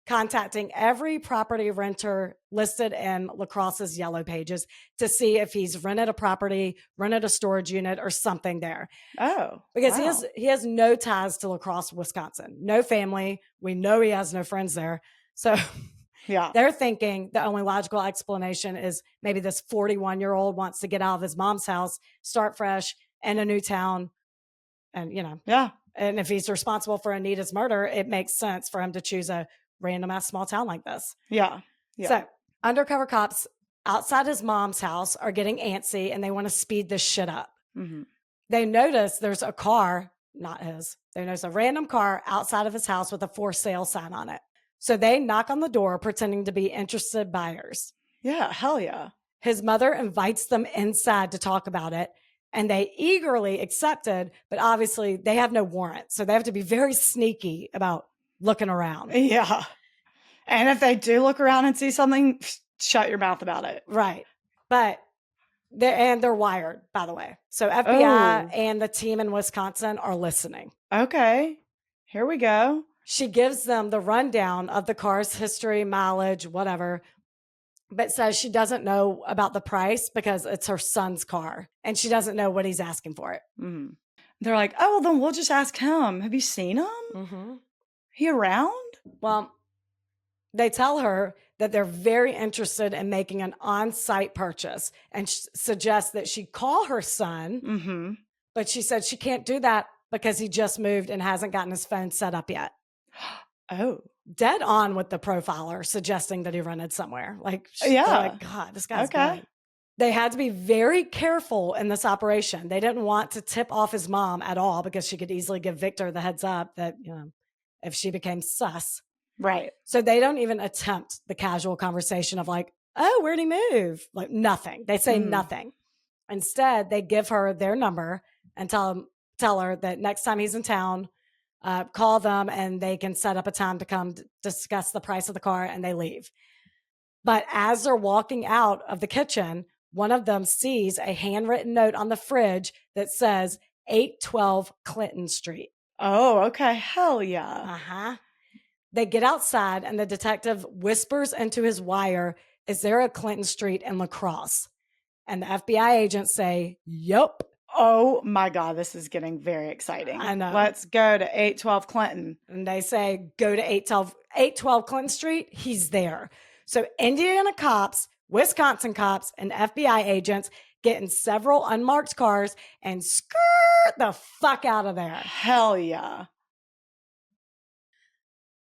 contacting every property renter listed in La Crosse's yellow pages to see if he's rented a property, rented a storage unit, or something there. Oh, because he has no ties to La Crosse, Wisconsin. No family. We know he has no friends there. So they're thinking the only logical explanation is maybe this 41-year-old wants to get out of his mom's house, start fresh in a new town. And, and if he's responsible for Anita's murder, it makes sense for him to choose a random ass small town like this. Yeah. So undercover cops outside his mom's house are getting antsy and they want to speed this shit up. They notice there's a car, not his. They notice a random car outside of his house with a for sale sign on it. So they knock on the door pretending to be interested buyers. Yeah, hell yeah. His mother invites them inside to talk about it, and they eagerly accepted, but obviously they have no warrant. So they have to be very sneaky about looking around. Yeah. And if they do look around and see something, shut your mouth about it. Right. But they're wired, by the way. So FBI and the team in Wisconsin are listening. Okay. Here we go. She gives them the rundown of the car's history, mileage, whatever. but says she doesn't know about the price because it's her son's car and she doesn't know what he's asking for it. Mm. They're like, oh, well, then we'll just ask him. Have you seen him? Mm-hmm. He around? Well, they tell her that they're very interested in making an on-site purchase and suggest that she call her son. Mm-hmm. But she said she can't do that because he just moved and hasn't gotten his phone set up yet. Oh. Dead on with the profiler suggesting that he rented somewhere. Like, Yeah. they're like, God, this guy's Okay. good. They had to be very careful in this operation. They didn't want to tip off his mom at all because she could easily give Victor the heads up that, if she became sus. Right. So they don't even attempt the casual conversation of like, oh, where'd he move? Like nothing. They say nothing. Instead, they give her their number and tell her that next time he's in town, call them and they can set up a time to come discuss the price of the car, and they leave. But as they're walking out of the kitchen, one of them sees a handwritten note on the fridge that says 812 Clinton Street. Oh, okay. Hell yeah. Uh-huh. They get outside and the detective whispers into his wire, is there a Clinton Street in La Crosse? And the FBI agents say, yup. Oh my God, this is getting very exciting. I know. Let's go to 812 Clinton. And they say, go to 812 Clinton Street. He's there. So Indiana cops, Wisconsin cops, and FBI agents get in several unmarked cars and skirt the fuck out of there. Hell yeah.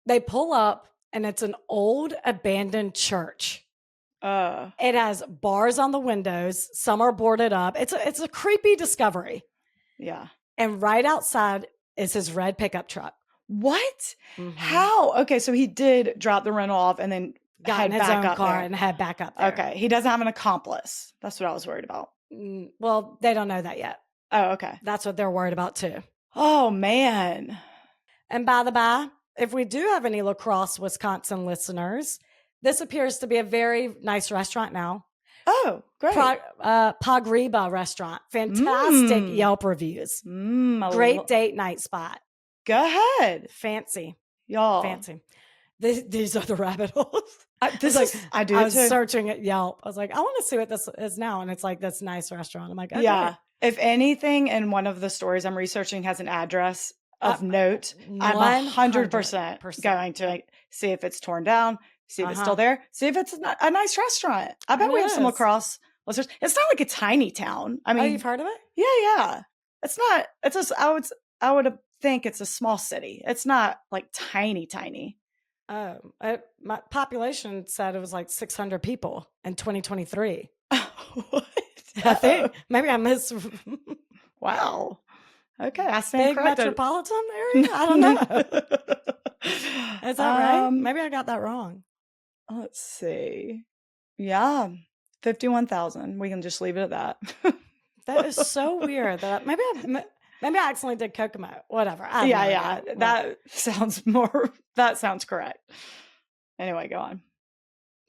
They pull up and it's an old abandoned church. It has bars on the windows. Some are boarded up. It's a creepy discovery. Yeah. And right outside is his red pickup truck. What? Mm-hmm. How? Okay, so he did drop the rental off and then got head in his back own up car there. and head back up there. Okay, he doesn't have an accomplice. That's what I was worried about. Well, they don't know that yet. Oh, okay. That's what they're worried about too. Oh, man. And by the by, if we do have any La Crosse, Wisconsin listeners, this appears to be a very nice restaurant now. Oh, great. Pagriba restaurant. Fantastic Yelp reviews. Great date night spot. Go ahead. Fancy. Y'all. Fancy. These are the rabbit holes. I was searching at Yelp. I was like, I want to see what this is now. And it's like this nice restaurant. I'm like, okay. Yeah. If anything in one of the stories I'm researching has an address of note, I'm 100% going to see if it's torn down, see if it's still there, see if it's a nice restaurant. I bet we have some La Crosse listeners. It's not like a tiny town. I mean, you've heard of it? Yeah. It's not, it's just, I would think it's a small city. It's not like tiny. My population said it was like 600 people in 2023. What? I think maybe I missed. Wow. Okay, I stand corrected. Metropolitan area. I don't know. Is that right? Maybe I got that wrong. Let's see. Yeah, 51,000. We can just leave it at that. That is so weird. That maybe I accidentally did Kokomo. Whatever. Yeah. That sounds correct. Anyway, go on.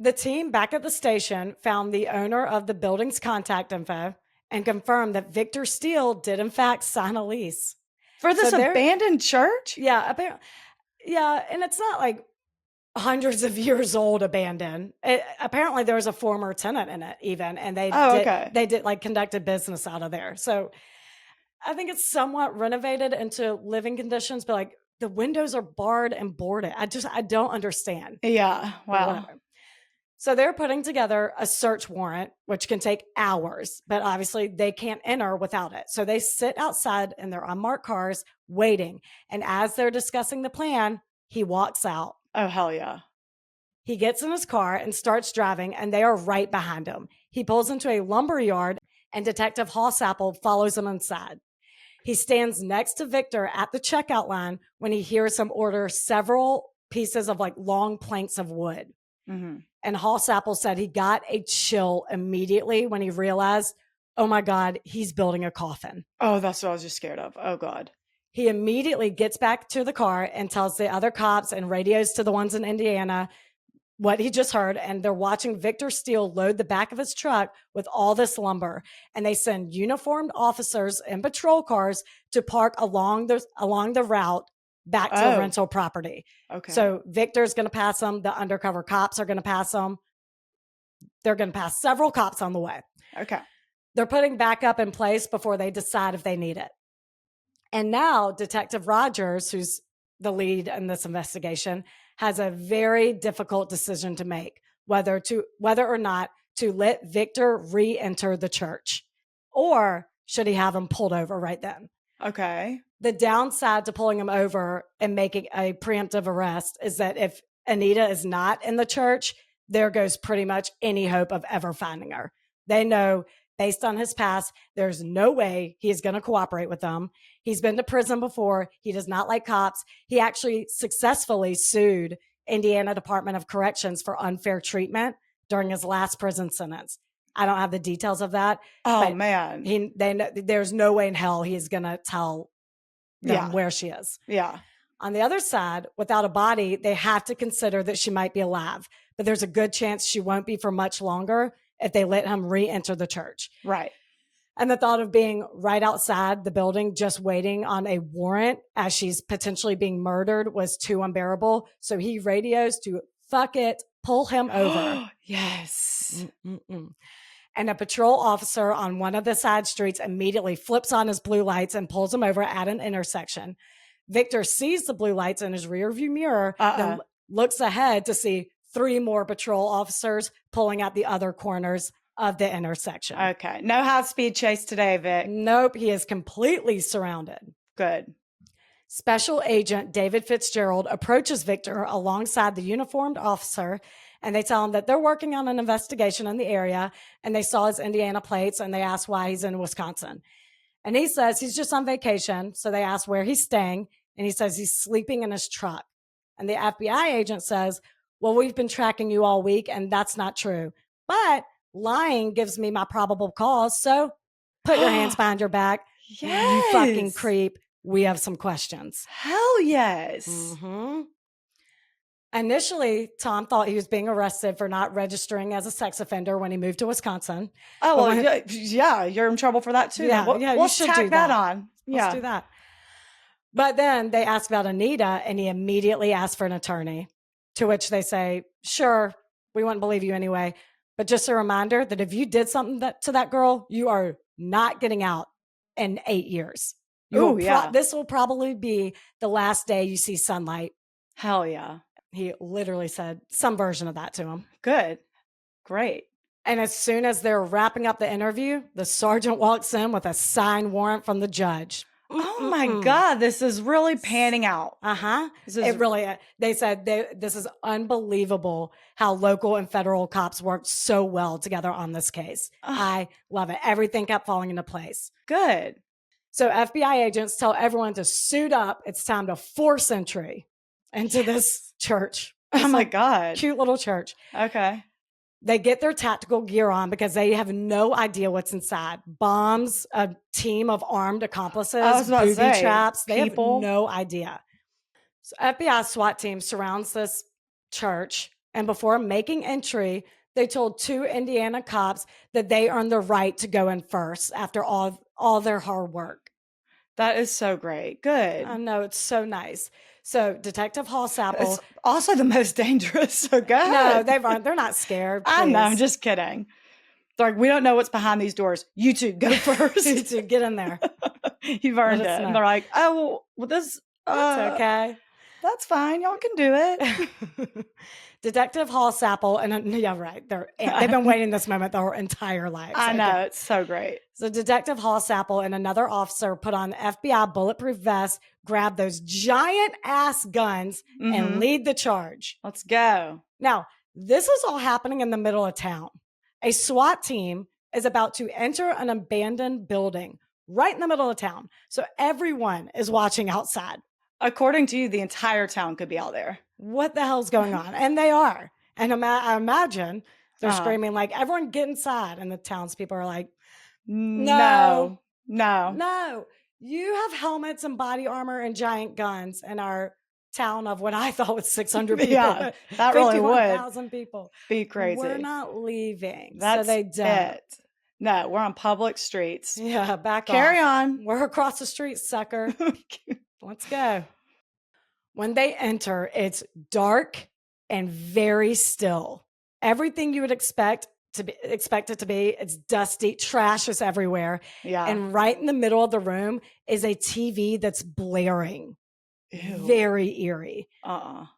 The team back at the station found the owner of the building's contact info and confirmed that Victor Steele did in fact sign a lease. For this abandoned church? Yeah. Yeah. And it's not like hundreds of years old abandoned. Apparently there was a former tenant in it even. And they did like conducted business out of there. So I think it's somewhat renovated into living conditions, but like the windows are barred and boarded. I don't understand. Yeah. Wow. So they're putting together a search warrant, which can take hours, but obviously they can't enter without it. So they sit outside in their unmarked cars waiting. And as they're discussing the plan, he walks out. Oh, hell yeah. He gets in his car and starts driving, and they are right behind him. He pulls into a lumber yard, and Detective Hallsapple follows him inside. He stands next to Victor at the checkout line when he hears him order several pieces of like long planks of wood. Mm-hmm. And Hallsapple said he got a chill immediately when he realized, oh my God, he's building a coffin. Oh, that's what I was just scared of. Oh God. He immediately gets back to the car and tells the other cops and radios to the ones in Indiana what he just heard. And they're watching Victor Steele load the back of his truck with all this lumber. And they send uniformed officers in patrol cars to park along the route back to the rental property. Okay. So Victor's going to pass them. The undercover cops are going to pass them. They're going to pass several cops on the way. Okay. They're putting backup in place before they decide if they need it. And now Detective Rogers, who's the lead in this investigation, has a very difficult decision to make, whether or not to let Victor re-enter the church, or should he have him pulled over right then? Okay. The downside to pulling him over and making a preemptive arrest is that if Anita is not in the church, there goes pretty much any hope of ever finding her. They know, based on his past, there's no way he's going to cooperate with them. He's been to prison before. He does not like cops. He actually successfully sued Indiana Department of Corrections for unfair treatment during his last prison sentence. I don't have the details of that. Oh, man. There's no way in hell he's going to tell them where she is. Yeah. On the other side, without a body, they have to consider that she might be alive, but there's a good chance she won't be for much longer if they let him re-enter the church. Right. And the thought of being right outside the building, just waiting on a warrant as she's potentially being murdered, was too unbearable. So he radios to fuck it, pull him over. Yes. Mm-mm-mm. And a patrol officer on one of the side streets immediately flips on his blue lights and pulls him over at an intersection. Victor sees the blue lights in his rearview mirror, then looks ahead to see 3 more patrol officers pulling out the other corners of the intersection. Okay. No high-speed chase today, Vic. Nope. He is completely surrounded. Good. Special Agent David Fitzgerald approaches Victor alongside the uniformed officer, and they tell him that they're working on an investigation in the area, and they saw his Indiana plates, and they asked why he's in Wisconsin. And he says he's just on vacation. So they ask where he's staying, and he says he's sleeping in his truck. And the FBI agent says, well, we've been tracking you all week, and that's not true. But lying gives me my probable cause, so put your hands behind your back. Yes. You fucking creep. We have some questions. Hell yes. Mm-hmm. Initially, Tom thought he was being arrested for not registering as a sex offender when he moved to Wisconsin. Oh, well, yeah, you're in trouble for that too. Yeah, let's tack that on. Let's do that. But then they asked about Anita, and he immediately asked for an attorney, to which they say, sure, we wouldn't believe you anyway. But just a reminder that if you did something to that girl, you are not getting out in 8 years. This will probably be the last day you see sunlight. Hell yeah. He literally said some version of that to him. Good. Great. And as soon as they're wrapping up the interview, the sergeant walks in with a signed warrant from the judge. Oh my God, this is really panning out. They said this is unbelievable how local and federal cops worked so well together on this case. I love it. Everything kept falling into place. Good. So FBI agents tell everyone to suit up. It's time to force entry into this church. Oh my God. Cute little church. Okay. They get their tactical gear on because they have no idea what's inside. Bombs, a team of armed accomplices, booby traps. They have no idea. So FBI SWAT team surrounds this church, and before making entry, they told 2 Indiana cops that they earned the right to go in first after all their hard work. That is so great. Good. I know, it's so nice. So Detective Hallsapple. It's also the most dangerous. So go ahead. No, they're not scared. Please. I know. I'm just kidding. They're like, we don't know what's behind these doors. You two go first. You two get in there. You've earned it. And they're like, oh, well, this. That's okay. That's fine. Y'all can do it. Detective Hallsapple, and yeah, right. They've been waiting this moment their entire lives. I know. It's so great. So Detective Hallsapple and another officer put on FBI bulletproof vests, grab those giant ass guns, and lead the charge. Let's go. Now, this is all happening in the middle of town. A SWAT team is about to enter an abandoned building right in the middle of town. So everyone is watching outside. According to you, the entire town could be out there. What the hell's going on? And they are. And I imagine they're screaming like, everyone get inside. And the townspeople are like, no. You have helmets and body armor and giant guns in our town of what I thought was 600 people. Yeah, that really would. 51,000 people. Be crazy. We're not leaving. That's so they don't. It. No, we're on public streets. Yeah, Carry off. on. We're across the street, sucker. Let's go. When they enter, it's dark and very still. Everything you would expect expect it to be. It's dusty, trash is everywhere. Yeah. And right in the middle of the room is a TV that's blaring. Ew. Very eerie.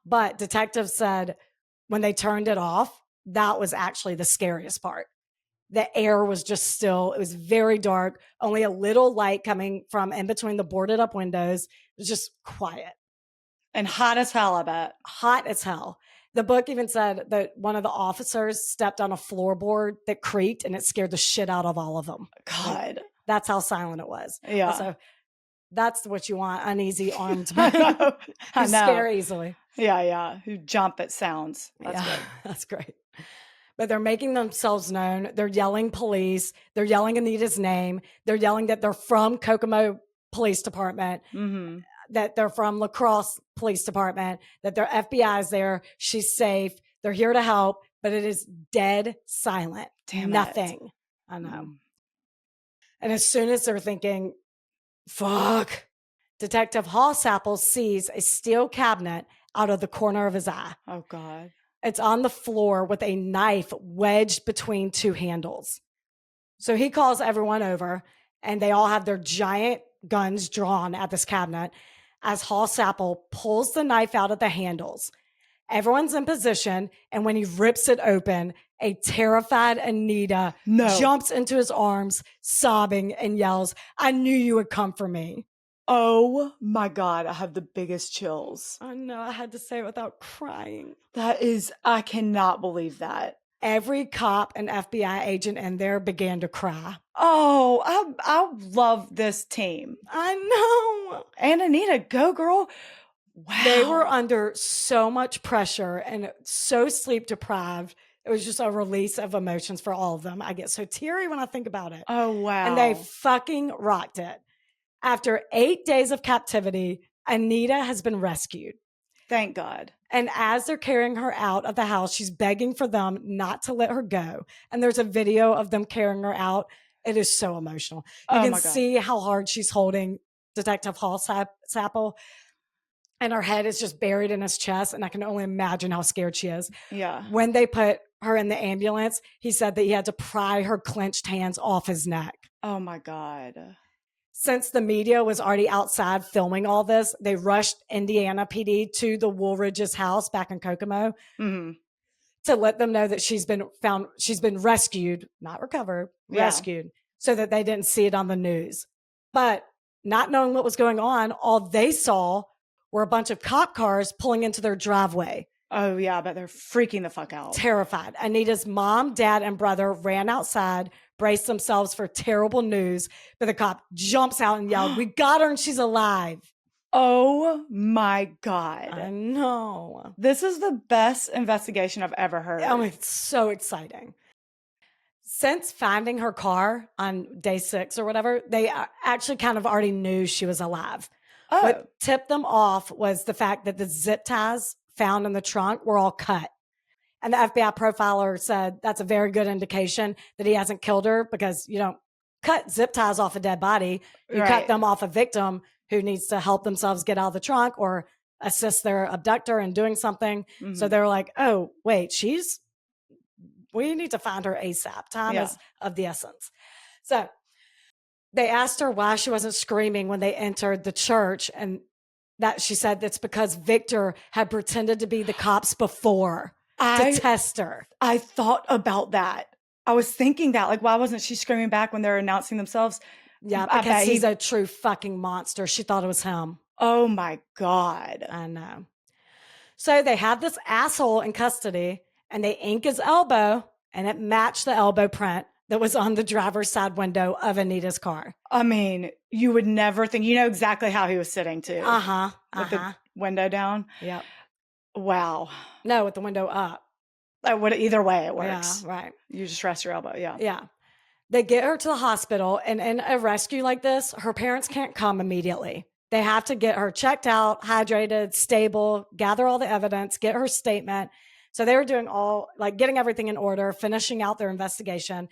But detectives said when they turned it off, that was actually the scariest part. The air was just still. It was very dark, only a little light coming from in between the boarded up windows. It was just quiet. And hot as hell, I bet. Hot as hell. The book even said that one of the officers stepped on a floorboard that creaked and it scared the shit out of all of them. God. Like, that's how silent it was. Yeah. So that's what you want, uneasy armed I men know. who scare easily. Yeah. Who jump at sounds. That's good. That's great. But they're making themselves known. They're yelling police. They're yelling Anita's name. They're yelling that they're from Kokomo Police Department. Mm-hmm. That they're from La Crosse Police Department, that their FBI is there. She's safe. They're here to help, but it is dead silent. Damn Nothing. It. I know. And as soon as they're thinking, fuck, Detective Hallsapple sees a steel cabinet out of the corner of his eye. Oh, God. It's on the floor with a knife wedged between two handles. So he calls everyone over, and they all have their giant guns drawn at this cabinet as Hallsapple pulls the knife out of the handles. Everyone's in position, and when he rips it open, a terrified Anita jumps into his arms, sobbing, and yells, "I knew you would come for me." Oh my God, I have the biggest chills. I know, I had to say it without crying. I cannot believe that. Every cop and FBI agent in there began to cry. Oh, I love this team. I know. And Anita, go girl. Wow. They were under so much pressure and so sleep deprived. It was just a release of emotions for all of them. I get so teary when I think about it. Oh, wow. And they fucking rocked it. After 8 days of captivity, Anita has been rescued. Thank God. And as they're carrying her out of the house, she's begging for them not to let her go. And there's a video of them carrying her out. It is so emotional. You can see how hard she's holding Detective Hallsapple. And her head is just buried in his chest. And I can only imagine how scared she is. Yeah. When they put her in the ambulance, he said that he had to pry her clenched hands off his neck. Oh, my God. Since the media was already outside filming all this, they rushed Indiana PD to the Wooldridge's house back in Kokomo to let them know that she's been rescued, not recovered, rescued, so that they didn't see it on the news. But not knowing what was going on, all they saw were a bunch of cop cars pulling into their driveway. Oh, yeah, but they're freaking the fuck out. Terrified. Anita's mom, dad, and brother ran outside, braced themselves for terrible news, but the cop jumps out and yelled, "We got her and she's alive." Oh my God. I know. This is the best investigation I've ever heard. I mean, it's so exciting. Since finding her car on day 6 or whatever, they actually kind of already knew she was alive. Oh. What tipped them off was the fact that the zip ties found in the trunk were all cut. And the FBI profiler said that's a very good indication that he hasn't killed her, because you don't cut zip ties off a dead body. You cut them off a victim who needs to help themselves get out of the trunk or assist their abductor in doing something. So they're like, oh, wait, we need to find her ASAP. Time is of the essence. So they asked her why she wasn't screaming when they entered the church. And that she said that's because Victor had pretended to be the cops before to test her. I thought about that. I was thinking that, like, why wasn't she screaming back when they're announcing themselves? Yeah, because he's a true fucking monster. She thought it was him. Oh my God. I know. So they have this asshole in custody and they ink his elbow, and it matched the elbow print that was on the driver's side window of Anita's car. I mean, you would never think, you know exactly how he was sitting too. With the window down. Yep. Wow. No, with the window up. Either way it works. Yeah, right. You just rest your elbow. Yeah. Yeah. They get her to the hospital, and in a rescue like this, her parents can't come immediately. They have to get her checked out, hydrated, stable, gather all the evidence, get her statement. So they were doing getting everything in order, finishing out their investigation.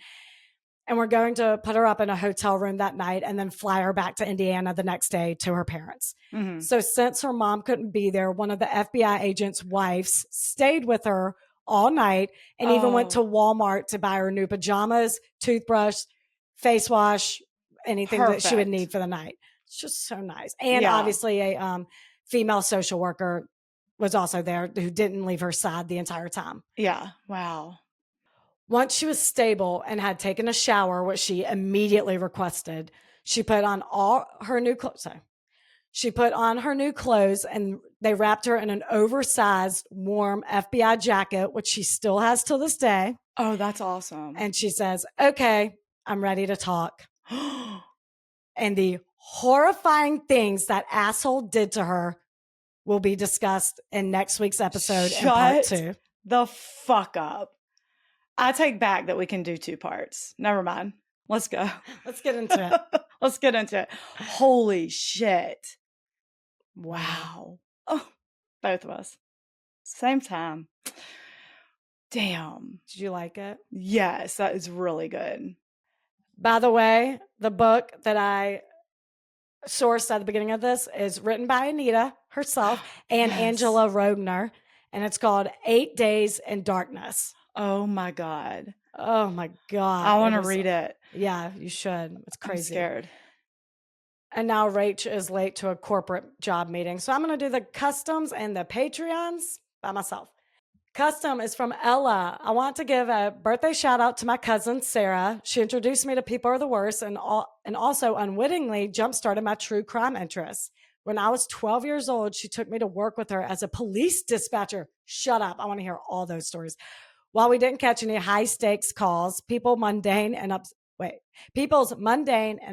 And we're going to put her up in a hotel room that night and then fly her back to Indiana the next day to her parents. So since her mom couldn't be there, one of the FBI agents' wives stayed with her all night and even went to Walmart to buy her new pajamas, toothbrush, face wash, anything that she would Perfect. need for the night. It's just so nice. And obviously a female social worker was also there who didn't leave her side the entire time. Yeah. Wow. Once she was stable and had taken a shower, which she immediately requested, she put on all her new clothes. She put on her new clothes and they wrapped her in an oversized, warm FBI jacket, which she still has till this day. Oh, that's awesome. And she says, okay, I'm ready to talk. And the horrifying things that asshole did to her will be discussed in next week's episode in part 2. The fuck up. I take back that we can do 2 parts. Never mind. Let's go. Let's get into it. Let's get into it. Holy shit. Wow. Oh, both of us. Same time. Damn. Did you like it? Yes, that is really good. By the way, the book that I sourced at the beginning of this is written by Anita herself and Angela Rogner, and it's called 8 Days in Darkness. Oh my God. Oh my God. I want to read it. Yeah, you should. It's crazy. I'm scared. And now Rach is late to a corporate job meeting. So I'm going to do the customs and the Patreons by myself. Custom is from Ella. I want to give a birthday shout out to my cousin, Sarah. She introduced me to People Are the Worst and also unwittingly jump-started my true crime interests. When I was 12 years old, she took me to work with her as a police dispatcher. Shut up. I want to hear all those stories. While we didn't catch any high-stakes calls, people's mundane and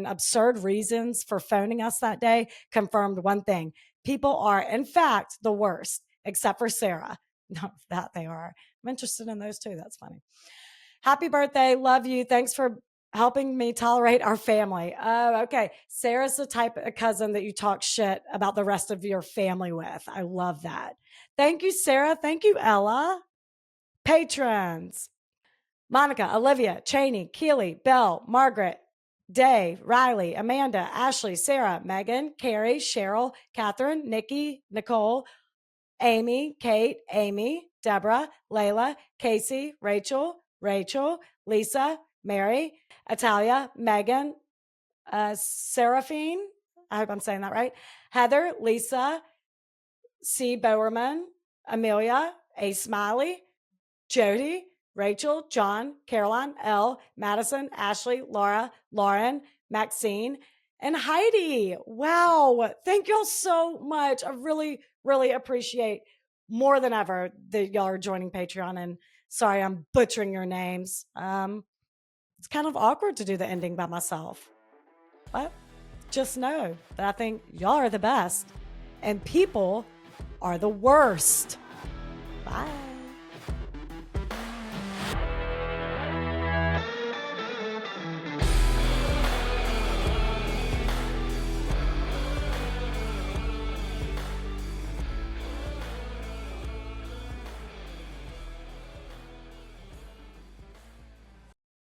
absurd reasons for phoning us that day confirmed one thing. People are, in fact, the worst, except for Sarah. No, that they are. I'm interested in those too. That's funny. Happy birthday. Love you. Thanks for helping me tolerate our family. Oh, okay. Sarah's the type of cousin that you talk shit about the rest of your family with. I love that. Thank you, Sarah. Thank you, Ella. Patrons. Monica, Olivia, Cheney, Keely, Belle, Margaret, Dave, Riley, Amanda, Ashley, Sarah, Megan, Carrie, Cheryl, Catherine, Nikki, Nicole, Amy, Kate, Amy, Deborah, Layla, Casey, Rachel, Lisa, Mary, Italia, Megan, Seraphine, I hope I'm saying that right, Heather, Lisa, C. Bowerman, Amelia, A. Smiley, Jody, Rachel, John, Caroline, L, Madison, Ashley, Laura, Lauren, Maxine, and Heidi. Wow. Thank y'all so much. I really, really appreciate more than ever that y'all are joining Patreon. And sorry, I'm butchering your names. It's kind of awkward to do the ending by myself. But just know that I think y'all are the best and people are the worst. Bye.